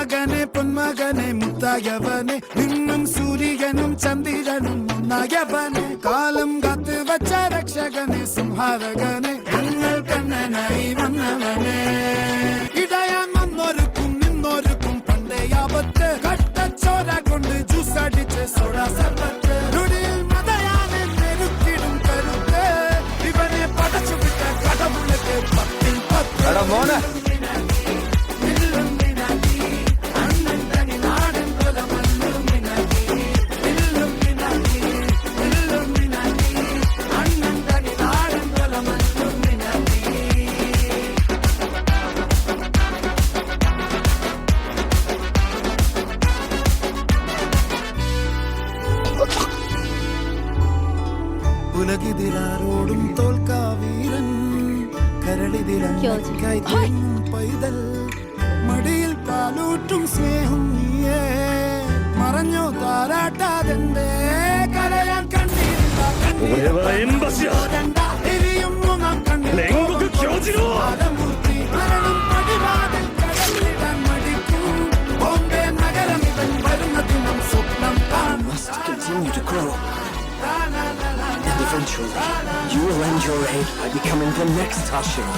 മകനെ പൊന്മകനെ മുത്തായവനെ നിന്നും സൂര്യനും ചന്ദ്രനും ഒന്നായവനെ കാലം കാത്ത് വച്ച രക്ഷകനെ സംഹാരകനെ ഞങ്ങൾ കണ്ണനായി വന്നവനെ ഇടയാൻ വന്നൊരുക്കും നിന്നൊരുക്കും പണ്ടേ ആപത്ത് കട്ടച്ചോര കൊണ്ട് ജ്യൂസ് അടിച്ച് സോഡ സർബത്ത് നുടിയിൽ മതയാനെ നെരുക്കിടും കരുത്ത് ഇവനെ പടച്ചു വിട്ട കടവുള്ളക്ക് 10 ഉലകിതിലാരോടും തോൽക്കാവീരൻ കരളിതിലായി പൈതൽ മടിയിൽ പാലൂട്ടും സ്നേഹം നീയേ മറഞ്ഞോ താരാട്ടാതെന്തേ കരയാൻ കണ്ണീരില്ല മൂർത്തി മരണം പടിവാതിൽ കടലിടാൻ മടിക്കും ബോംബെ നഗരം ഇവൻ വരുന്ന ദിനം സ്വപ്നം Eventually, you will end your age by becoming the next Hashim.